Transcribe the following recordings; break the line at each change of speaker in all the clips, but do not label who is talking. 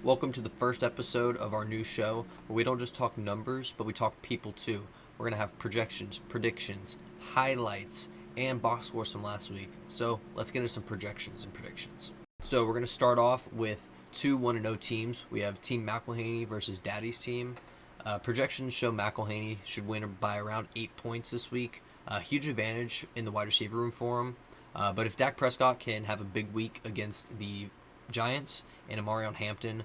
Welcome to the first episode of our new show where we don't just talk numbers, but we talk people too. We're going to have projections, predictions, highlights, and box scores from last week. So let's get into some projections and predictions. So we're going to start off with two 1-0 teams. We have Team McElhaney versus Daddy's team. Projections show McElhaney should win by around 8 points this week. Huge advantage in the wide receiver room for him. But if Dak Prescott can have a big week against the Giants and Amarion Hampton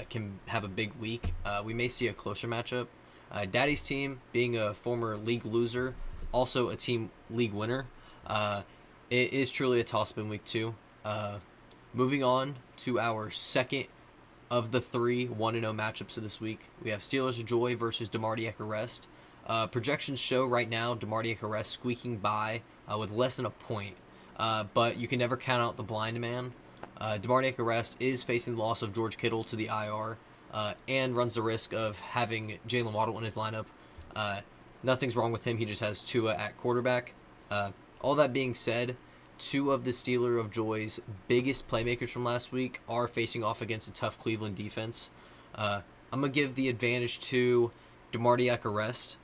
can have a big week, we may see a closer matchup. Daddy's team, being a former league loser, also a team league winner, it is truly a toss-up in week 2. Moving on to our second of the three 1-0 matchups of this week, we have Steelers Joy versus Demarty Arrest. Projections show right now Demarty Arrest squeaking by with less than a point, but you can never count out the blind man. Demarty Arrest is facing the loss of George Kittle to the IR and runs the risk of having Jalen Waddle in his lineup. Nothing's wrong with him. He just has Tua at quarterback. All that being said, two of the Steeler of Joy's biggest playmakers from last week are facing off against a tough Cleveland defense. I'm going to give the advantage to Demarty Arrest.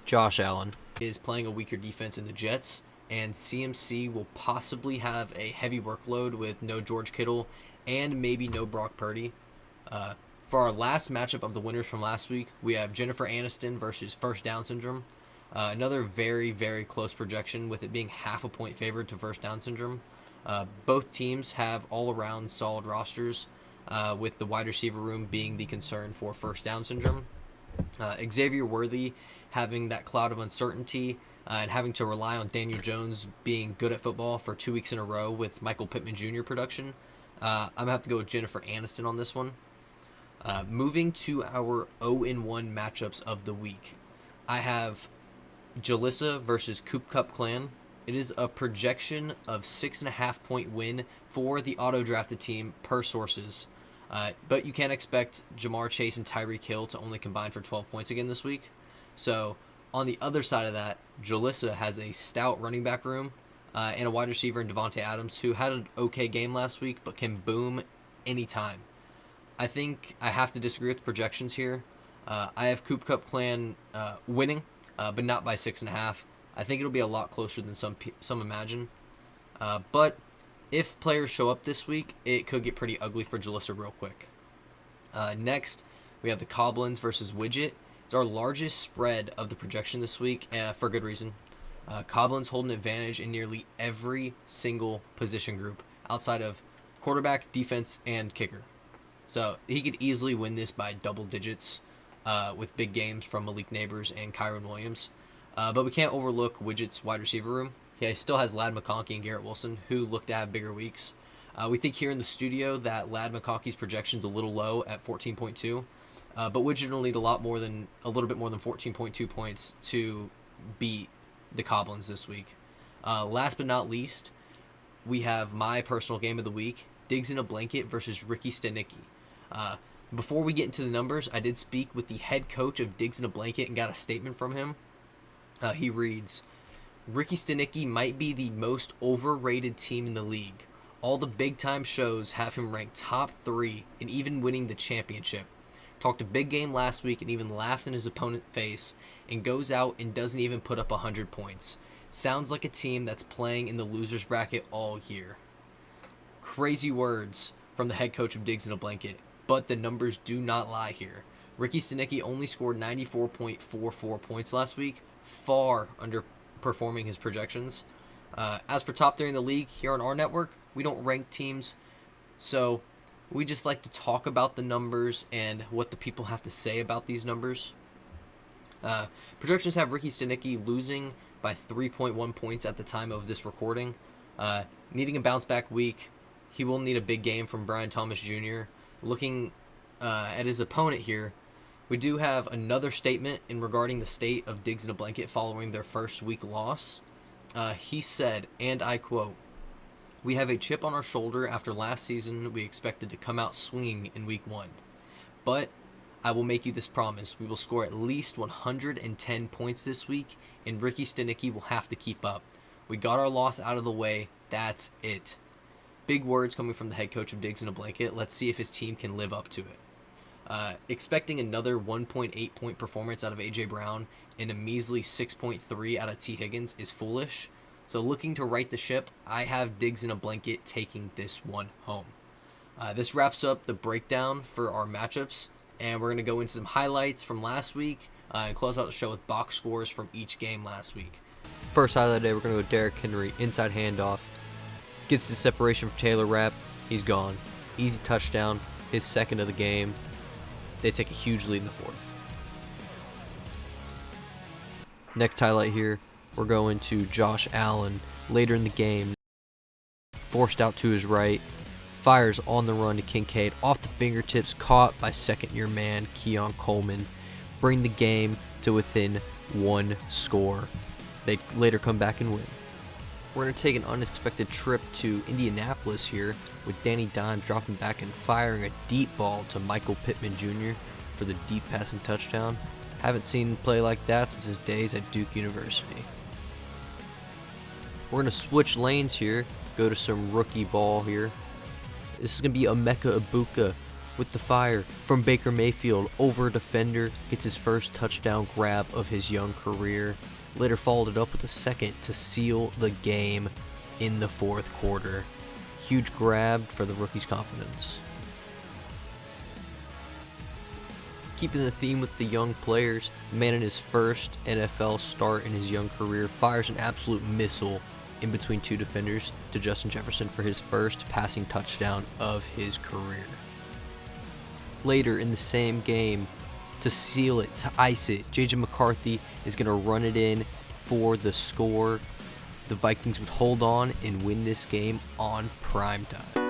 Josh Allen is playing a weaker defense in the Jets, and CMC will possibly have a heavy workload with no George Kittle and maybe no Brock Purdy. For our last matchup of the winners from last week, we have Jennifer Aniston versus First Down Syndrome. Another very, very close projection, with it being half a point favored to First Down Syndrome. Both teams have all-around solid rosters, with the wide receiver room being the concern for First Down Syndrome. Xavier Worthy having that cloud of uncertainty and having to rely on Daniel Jones being good at football for 2 weeks in a row with Michael Pittman Jr. production. I'm going to have to go with Jennifer Aniston on this one. Moving to our 0-1 matchups of the week, I have Jalissa versus Coop Cup Clan. It is a projection of 6.5 point win for the auto-drafted team per sources. But you can't expect Jamar Chase and Tyreek Hill to only combine for 12 points again this week. So on the other side of that, Jalissa has a stout running back room and a wide receiver in Devontae Adams, who had an okay game last week but can boom anytime. I think I have to disagree with the projections here. I have Coop Cup Clan winning, but not by 6.5. I think it'll be a lot closer than some imagine. But if players show up this week, it could get pretty ugly for Jalissa real quick. Next, we have the Coblins versus Widget. It's our largest spread of the projection this week, for good reason. Coblins hold an advantage in nearly every single position group outside of quarterback, defense, and kicker. So he could easily win this by double digits with big games from Malik Neighbors and Kyron Williams. But we can't overlook Widget's wide receiver room. He still has Ladd McConkey and Garrett Wilson, who look to have bigger weeks. We think here in the studio that Ladd McConkey's projection's a little low at 14.2. But Widget will need a little bit more than 14.2 points to beat the Coblins this week. Last but not least, we have my personal game of the week, Diggs in a Blanket versus Ricky Stenicki. Before we get into the numbers, I did speak with the head coach of Diggs in a Blanket and got a statement from him. He reads, Ricky Stenicki might be the most overrated team in the league. All the big-time shows have him ranked top 3 and even winning the championship. Talked a big game last week and even laughed in his opponent's face, and goes out and doesn't even put up 100 points. Sounds like a team that's playing in the loser's bracket all year. Crazy words from the head coach of Diggs in a Blanket, but the numbers do not lie here. Ricky Stenicki only scored 94.44 points last week, far underperforming his projections. As for top 3 in the league, here on our network, we don't rank teams, so we just like to talk about the numbers and what the people have to say about these numbers. Projections have Ricky Stenicki losing by 3.1 points at the time of this recording. Needing a bounce-back week, he will need a big game from Brian Thomas Jr. Looking at his opponent here, we do have another statement in regarding the state of Diggs in a Blanket following their first week loss. He said, and I quote, "We have a chip on our shoulder after last season. We expected to come out swinging in week 1. But I will make you this promise. We will score at least 110 points this week, and Ricky Stenicki will have to keep up. We got our loss out of the way. That's it." Big words coming from the head coach of Diggs in a Blanket. Let's see if his team can live up to it. Expecting another 1.8 point performance out of A.J. Brown and a measly 6.3 out of T. Higgins is foolish. So looking to right the ship, I have Diggs in a Blanket taking this one home. This wraps up the breakdown for our matchups, and we're going to go into some highlights from last week and close out the show with box scores from each game last week. First highlight of the day, we're going to go Derrick Henry, inside handoff. Gets the separation from Taylor Rapp. He's gone. Easy touchdown, his second of the game. They take a huge lead in the fourth. Next highlight here, we're going to Josh Allen. Later in the game, forced out to his right, fires on the run to Kincaid, off the fingertips, caught by second-year man Keon Coleman. Bring the game to within one score. They later come back and win. We're going to take an unexpected trip to Indianapolis here with Danny Dimes dropping back and firing a deep ball to Michael Pittman Jr. for the deep passing touchdown. Haven't seen him play like that since his days at Duke University. We're going to switch lanes here, go to some rookie ball here. This is going to be Emeka Egbuka with the fire from Baker Mayfield over a defender, gets his first touchdown grab of his young career. Later followed it up with a second to seal the game in the fourth quarter. Huge grab for the rookie's confidence. Keeping the theme with the young players, the man in his first NFL start in his young career fires an absolute missile in between two defenders to Justin Jefferson for his first passing touchdown of his career. Later in the same game, to seal it, to ice it, J.J. McCarthy is going to run it in for the score. The Vikings would hold on and win this game on primetime.